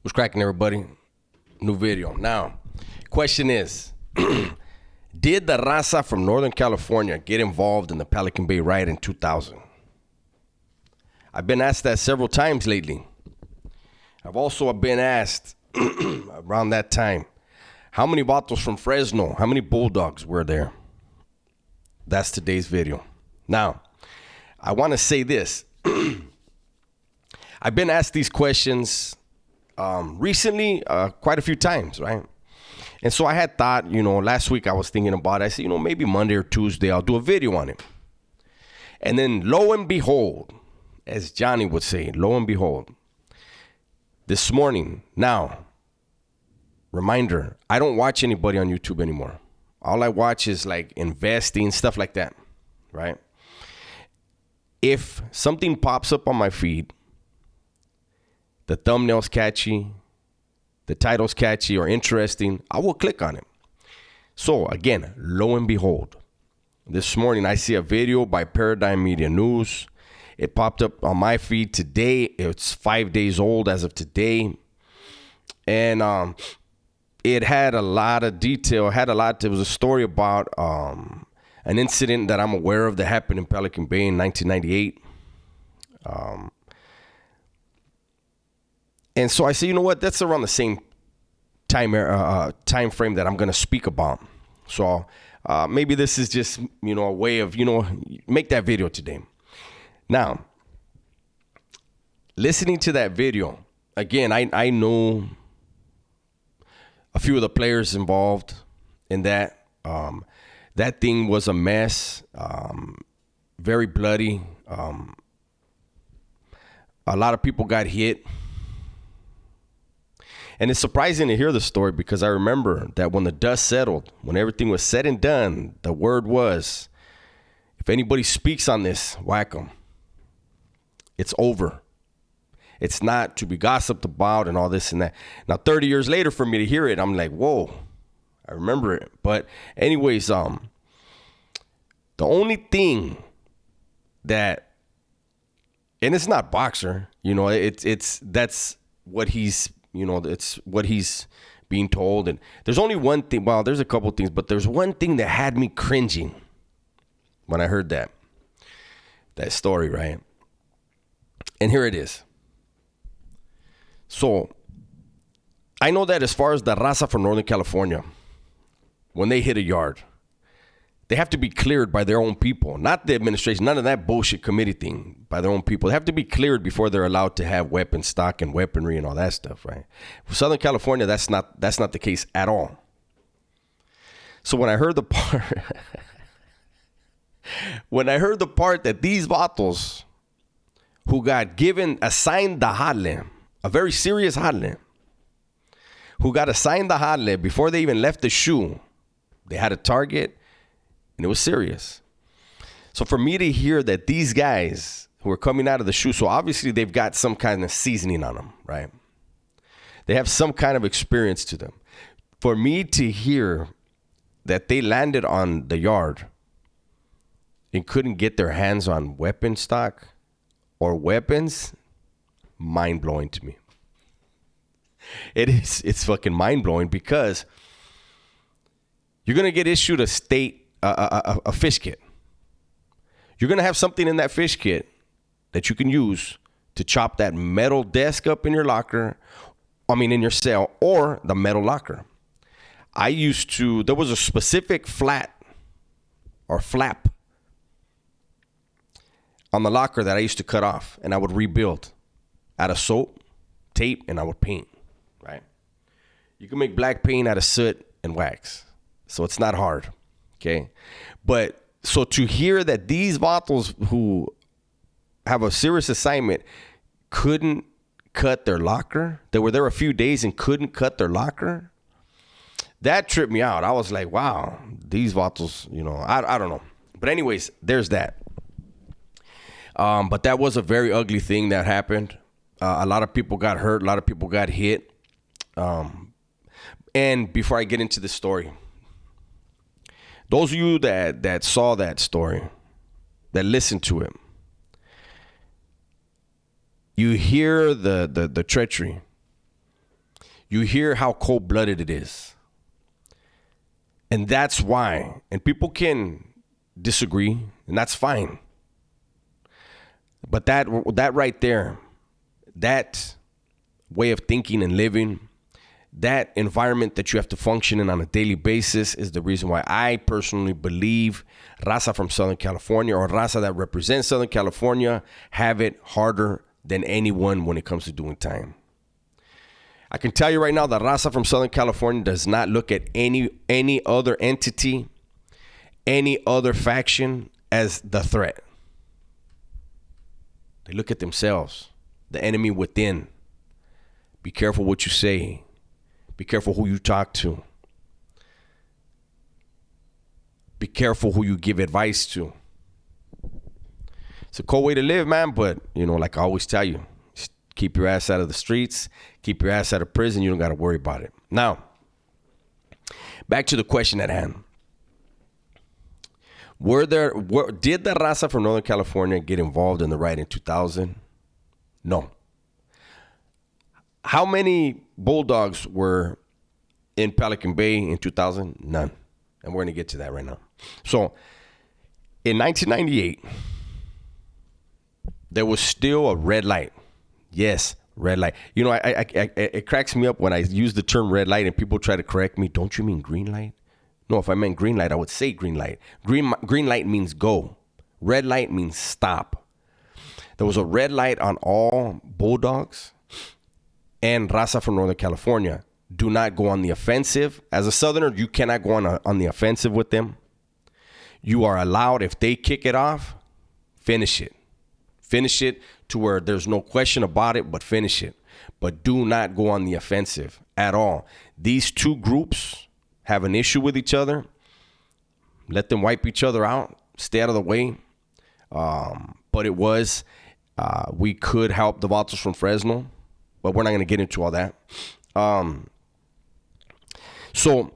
What's cracking, everybody? New video. Now, question is, did the Raza from Northern California get involved in the Pelican Bay riot in 2000? I've been asked that several times lately. I've also been asked around that time, how many vatos from Fresno, how many Bulldogs were there? That's today's video. Now, I want to say this. I've been asked these questions recently quite a few times, right? And so I had thought, last week I was thinking about it. I said, maybe Monday or Tuesday I'll do a video on it. And then lo and behold, as Johnny would say, lo and behold, this morning, now, reminder, I don't watch anybody on YouTube anymore. All I watch is like investing, stuff like that, right? If something pops up on my feed, the thumbnail's catchy, the title's catchy or interesting, I will click on it. So again, lo and behold, this morning I see a video by Paradigm Media News. It popped up on my feed today. It's 5 days old as of today. And it had a lot of detail. There was a story about an incident that I'm aware of that happened in Pelican Bay in 1998. And so I said, you know what? That's around the same time frame that I'm going to speak about. So maybe this is just, a way of, make that video today. Now, listening to that video, again, I know a few of the players involved in that. That thing was a mess, very bloody. A lot of people got hit. And it's surprising to hear the story because I remember that when the dust settled, when everything was said and done, the word was, if anybody speaks on this, whack them. It's over. It's not to be gossiped about and all this and that. Now, 30 years later, for me to hear it, I'm like, whoa, I remember it. But anyways, the only thing that, and it's not Boxer, that's what he's, it's what he's being told. And there's only one thing. Well, there's a couple things, but there's one thing that had me cringing when I heard that story, right? And here it is. So I know that as far as the Raza from Northern California, when they hit a yard, they have to be cleared by their own people, not the administration, none of that bullshit committee thing, by their own people. They have to be cleared before they're allowed to have weapon stock and weaponry and all that stuff, right? For Southern California, that's not the case at all. So when I heard the part, that these vatos who got assigned the jale, a very serious jale, who got assigned the jale before they even left the shoe, they had a target, and it was serious. So for me to hear that these guys who are coming out of the shoe, so obviously they've got some kind of seasoning on them, right? They have some kind of experience to them. For me to hear that they landed on the yard and couldn't get their hands on weapon stock or weapons, mind-blowing to me. It's fucking mind-blowing because you're going to get issued a fish kit. You're going to have something in that fish kit that you can use to chop that metal desk up in your in your cell, or the metal locker. There was a specific flap on the locker that I used to cut off, and I would rebuild out of soap, tape, and I would paint, right? You can make black paint out of soot and wax, so it's not hard, okay? But so to hear that these vatos who have a serious assignment couldn't cut their locker, they were there a few days and couldn't cut their locker, that tripped me out. I was like, wow, these vatos, I don't know. But anyways, there's that. But that was a very ugly thing that happened. A lot of people got hurt. A lot of people got hit. And before I get into the story, those of you that saw that story, that listened to it, you hear the treachery. You hear how cold-blooded it is. And that's why. And people can disagree, and that's fine. But that right there, that way of thinking and living, that environment that you have to function in on a daily basis is the reason why I personally believe Raza from Southern California, or Raza that represents Southern California, have it harder than anyone when it comes to doing time. I can tell you right now that Raza from Southern California does not look at any other entity, any other faction as the threat. They look at themselves, the enemy within. Be careful what you say. Be careful who you talk to. Be careful who you give advice to. It's a cold way to live, man, but, like I always tell you, just keep your ass out of the streets, keep your ass out of prison, you don't got to worry about it. Now, back to the question at hand. Did the Raza from Northern California get involved in the riot in 2000? No. How many Bulldogs were in Pelican Bay in 2000? None. And we're going to get to that right now. So, in 1998, there was still a red light. Yes, red light. It cracks me up when I use the term red light and people try to correct me. Don't you mean green light? No, if I meant green light, I would say green light. Green light means go. Red light means stop. There was a red light on all Bulldogs and Raza from Northern California. Do not go on the offensive. As a Southerner, you cannot go on the offensive with them. You are allowed, if they kick it off, finish it. Finish it to where there's no question about it, but finish it. But do not go on the offensive at all. These two groups have an issue with each other. Let them wipe each other out. Stay out of the way. But it was, we could help the Vatos from Fresno, but we're not going to get into all that. So,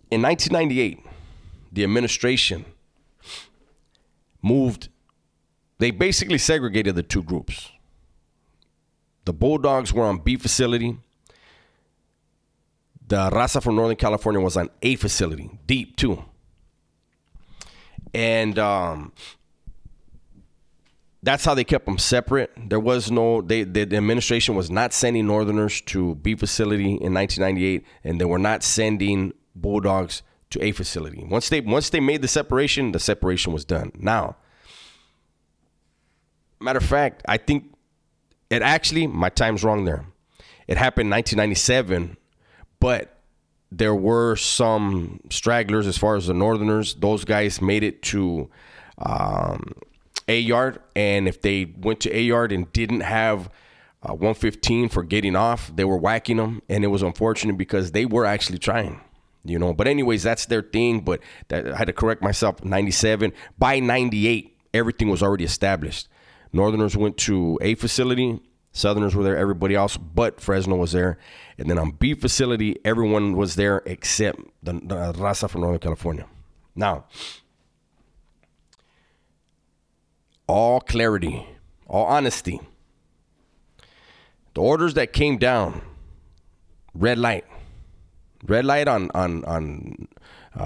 in 1998, the administration moved. They basically segregated the two groups. The Bulldogs were on B facility. The Raza from Northern California was on A facility, deep too. And that's how they kept them separate. There was the administration was not sending Northerners to B facility in 1998, and they were not sending Bulldogs to A facility. Once they made the separation was done. Now, matter of fact, I think it actually, my time's wrong there. It happened in 1997, but there were some stragglers as far as the Northerners. Those guys made it to A yard, and if they went to A yard and didn't have 115 for getting off, they were whacking them, and it was unfortunate because they were actually trying. But anyways, that's their thing. But I had to correct myself. 97. By 98, everything was already established. Northerners went to A facility. Southerners were there. Everybody else but Fresno was there. And then on B facility, everyone was there except the Raza from Northern California. Now, all clarity, all honesty. The orders that came down, red light. Red light on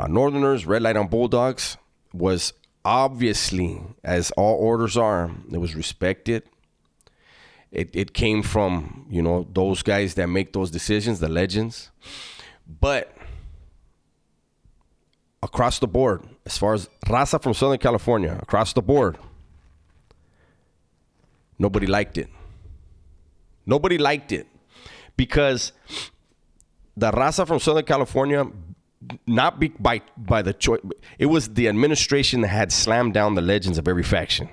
Northerners, red light on Bulldogs, was obviously, as all orders are, it was respected. It came from, those guys that make those decisions, the legends. But across the board, as far as Raza from Southern California, across the board, nobody liked it. Nobody liked it because the Raza from Southern California, not by the choice, it was the administration that had slammed down the legends of every faction.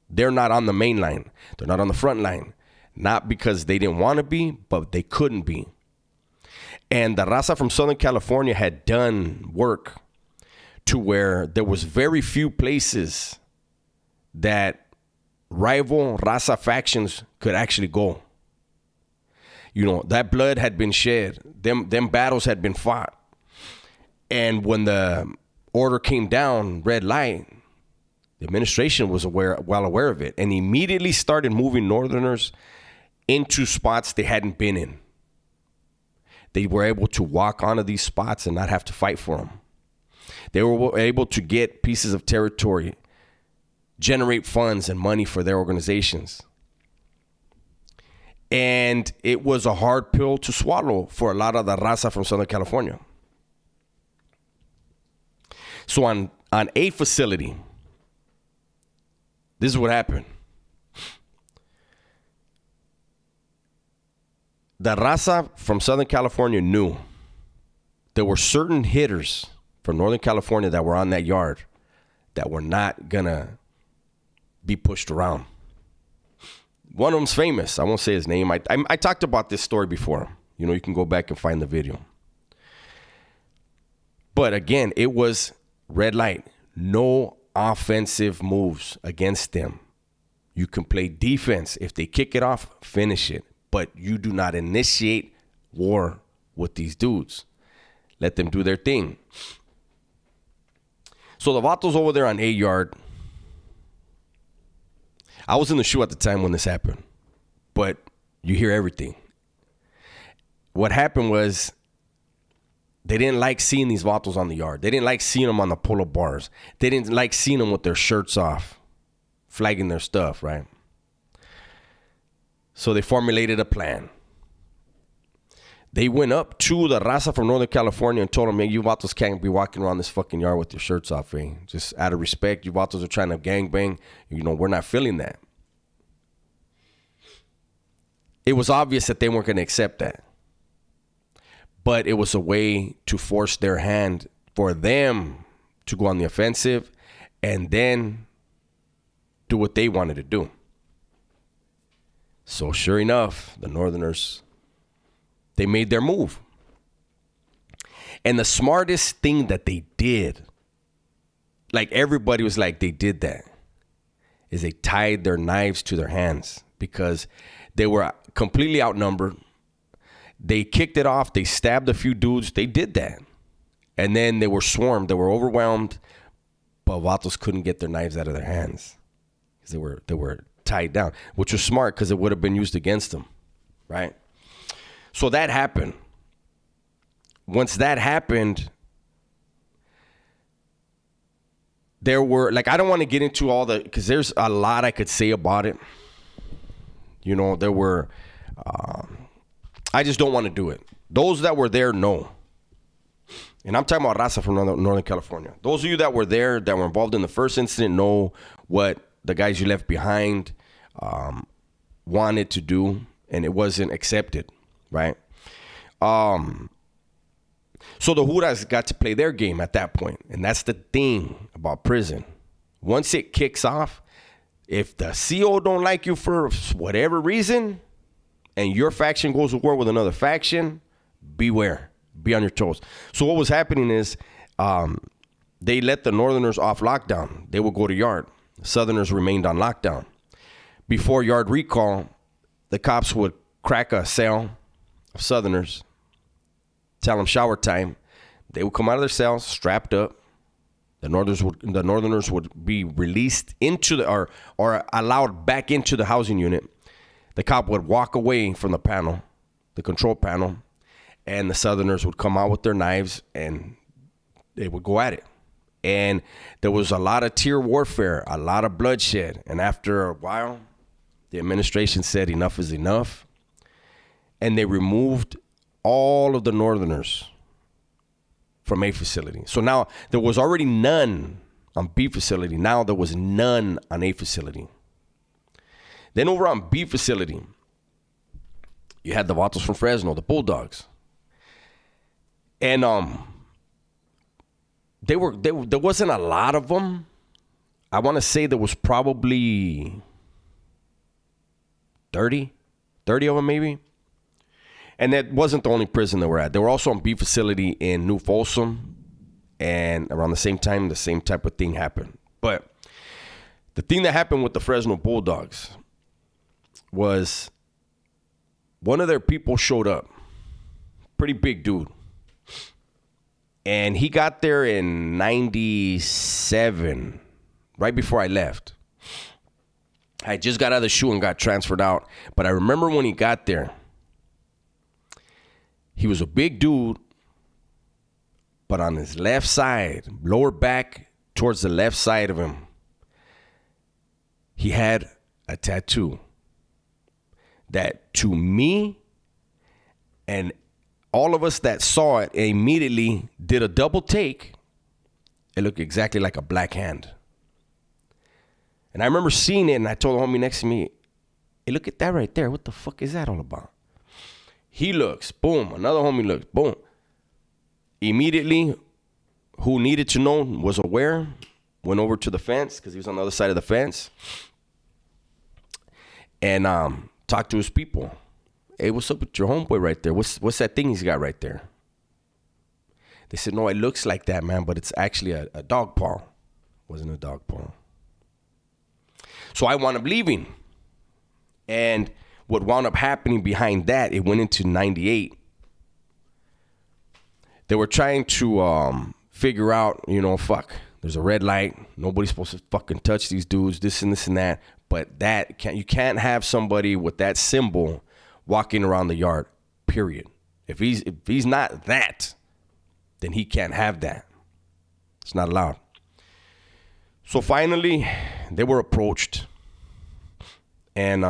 They're not on the main line. They're not on the front line. Not because they didn't want to be, but they couldn't be. And the Raza from Southern California had done work to where there was very few places that rival Raza factions could actually go. That blood had been shed. Them battles had been fought. And when the order came down, red light, the administration was well aware of it and immediately started moving Northerners into spots they hadn't been in. They were able to walk onto these spots and not have to fight for them. They were able to get pieces of territory, generate funds and money for their organizations. And it was a hard pill to swallow for a lot of the Raza from Southern California. So on a facility, this is what happened. The Raza from Southern California knew there were certain hitters from Northern California that were on that yard that were not going to be pushed around. One of them's famous. I won't say his name. I talked about this story before. You know, you can go back and find the video. But again, it was red light. No offensive moves against them. You can play defense. If they kick it off, finish it. But you do not initiate war with these dudes. Let them do their thing. So the Vatos over there on 8 yard. I was in the shoe at the time when this happened. But you hear everything. What happened was they didn't like seeing these Vatos on the yard. They didn't like seeing them on the polo bars. They didn't like seeing them with their shirts off, flagging their stuff, right? So they formulated a plan. They went up to the Raza from Northern California and told them, man, you Vatos can't be walking around this fucking yard with your shirts off, eh? Just out of respect, you Vatos are trying to gangbang. You know, we're not feeling that. It was obvious that they weren't going to accept that. But it was a way to force their hand for them to go on the offensive and then do what they wanted to do. So sure enough, the Northerners, they made their move. And the smartest thing that they did, like everybody was like, they did that, is they tied their knives to their hands because they were completely outnumbered. They kicked it off. They stabbed a few dudes. They did that. And then they were swarmed. They were overwhelmed. But Vatos couldn't get their knives out of their hands because they were tied down, which was smart because it would have been used against them, right? So that happened. Once that happened, there were, like, I don't want to get into all the, because there's a lot I could say about it. You know, there were, I just don't want to do it. Those that were there know. And I'm talking about Raza from Northern California. Those of you that were there, that were involved in the first incident, know what the guys you left behind wanted to do, and it wasn't accepted, right? So the Juras got to play their game at that point, and that's the thing about prison. Once it kicks off, if the CO don't like you for whatever reason, and your faction goes to war with another faction, beware. Be on your toes. So what was happening is they let the Northerners off lockdown. They would go to yard. Southerners remained on lockdown. Before yard recall, the cops would crack a cell of Southerners, tell them shower time. They would come out of their cells strapped up. The Northerners would be released into the or allowed back into the housing unit. The cop would walk away from the panel, the control panel, and the Southerners would come out with their knives and they would go at it. And there was a lot of tier warfare, a lot of bloodshed. And after a while, the administration said enough is enough. And they removed all of the Northerners from A facility. So now there was already none on B facility. Now there was none on A facility. Then over on B facility, you had the Vatos from Fresno, the Bulldogs. And there wasn't a lot of them. I want to say there was probably 30 of them maybe. And that wasn't the only prison they were at. They were also on B facility in New Folsom. And around the same time, the same type of thing happened. But the thing that happened with the Fresno Bulldogs was one of their people showed up. Pretty big dude. And he got there in 97, right before I left. I just got out of the shoe and got transferred out. But I remember when he got there, He was a big dude, but on his left side, lower back towards the left side of him, he had a tattoo that, to me and all of us that saw it, immediately did a double take. It looked exactly like a black hand. And I remember seeing it, and I told the homie next to me, hey, look at that right there. What the fuck is that all about? He looks, boom. Another homie looks, boom. Immediately, who needed to know was aware, went over to the fence because he was on the other side of the fence, and talked to his people. Hey, what's up with your homeboy right there? What's that thing he's got right there? They said, no, it looks like that, man, but it's actually a dog paw. It wasn't a dog paw. So I wound up leaving. And what wound up happening behind that, it went into 98. They were trying to figure out, there's a red light. Nobody's supposed to fucking touch these dudes, this and this and that. But you can't have somebody with that symbol walking around the yard, period. If he's not that, then he can't have that. It's not allowed. So finally, they were approached, and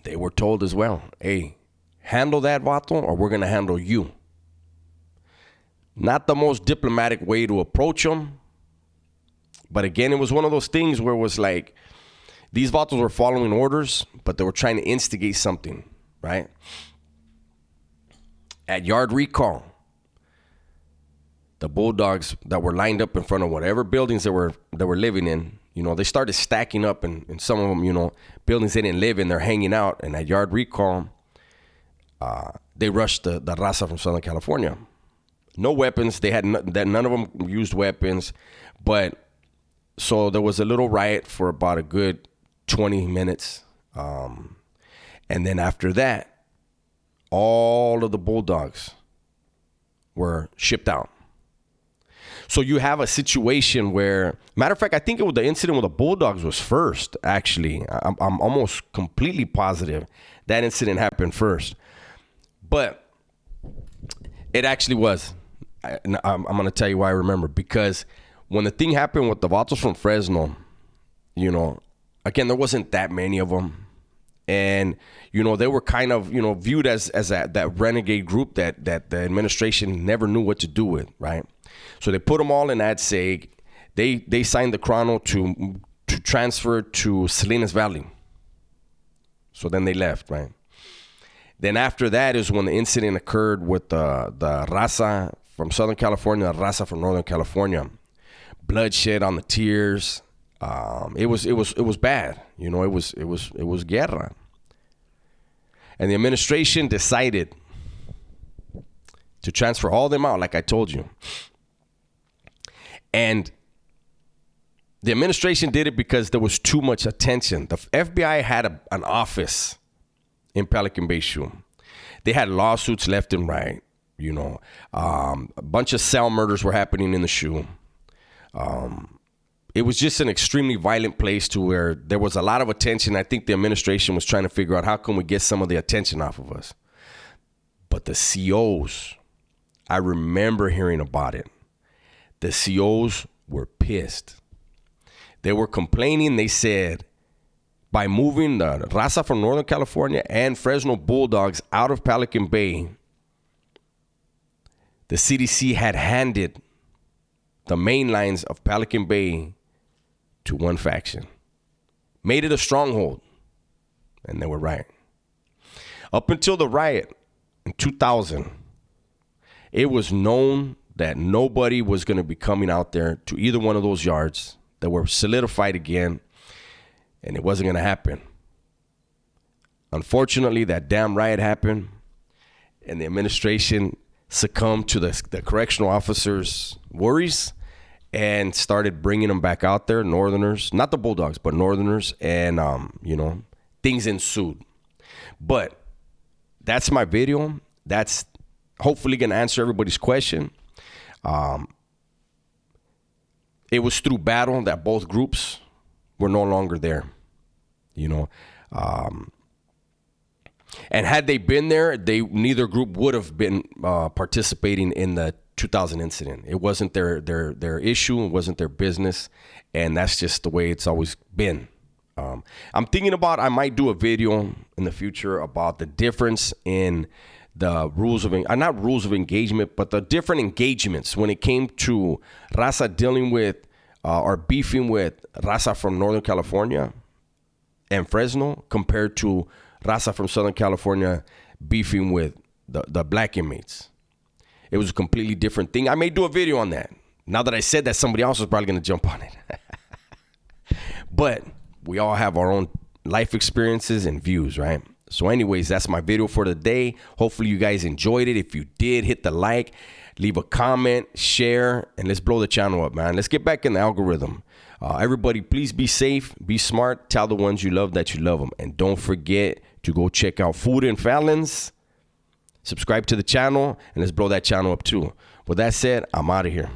they were told as well, hey, handle that vato or we're going to handle you. Not the most diplomatic way to approach them. But again, it was one of those things where it was like, these vatos were following orders, but they were trying to instigate something, right? At yard recall, the Bulldogs that were lined up in front of whatever buildings they were living in, they started stacking up, and some of them, buildings they didn't live in, they're hanging out. And at yard recall, they rushed the Raza from Southern California. No weapons. They had none of them used weapons, but so there was a little riot for about a good 20 minutes. And then after that, all of the Bulldogs were shipped out. So you have a situation where, matter of fact, I think the incident with the Bulldogs was first, actually. I'm almost completely positive that incident happened first. But it actually was. I'm going to tell you why I remember. Because when the thing happened with the vatos from Fresno, again, there wasn't that many of them. And, they were kind of, viewed as that renegade group that the administration never knew what to do with, right? So they put them all in ad seg. They signed the chrono to transfer to Salinas Valley. So then they left, right? Then after that is when the incident occurred with the Raza from Southern California, the Raza from Northern California. Bloodshed on the tiers. It was bad. It was guerra. And the administration decided to transfer all of them out, like I told you. And the administration did it because there was too much attention. The FBI had an office in Pelican Bay Shoe. They had lawsuits left and right. A bunch of cell murders were happening in the shoe. It was just an extremely violent place to where there was a lot of attention. I think the administration was trying to figure out how can we get some of the attention off of us. But the COs, I remember hearing about it. The COs were pissed. They were complaining. They said, by moving the Raza from Northern California and Fresno Bulldogs out of Pelican Bay, the CDC had handed the main lines of Pelican Bay to one faction. Made it a stronghold. And they were right. Up until the riot in 2000, it was known that nobody was going to be coming out there to either one of those yards that were solidified again, and it wasn't going to happen. Unfortunately, that damn riot happened, and the administration succumbed to the correctional officers' worries and started bringing them back out there, Northerners, not the Bulldogs, but Northerners, and, things ensued. But that's my video. That's hopefully going to answer everybody's question. It was through battle that both groups were no longer there, And had they been there, neither group would have been participating in the 2000 incident. It wasn't their issue. It wasn't their business. And that's just the way it's always been. I'm thinking about, I might do a video in the future about the difference in the rules of, not rules of engagement, but the different engagements when it came to Raza dealing with or beefing with Raza from Northern California and Fresno compared to Raza from Southern California beefing with the black inmates. It was a completely different thing. I may do a video on that. Now that I said that, somebody else is probably going to jump on it. But we all have our own life experiences and views, right? So anyways, that's my video for today. Hopefully you guys enjoyed it. If you did, hit the like, leave a comment, share, and let's blow the channel up, man. Let's get back in the algorithm. Everybody, please be safe, be smart, tell the ones you love that you love them. And don't forget to go check out Food and Fallons. Subscribe to the channel, and let's blow that channel up too. With that said, I'm out of here.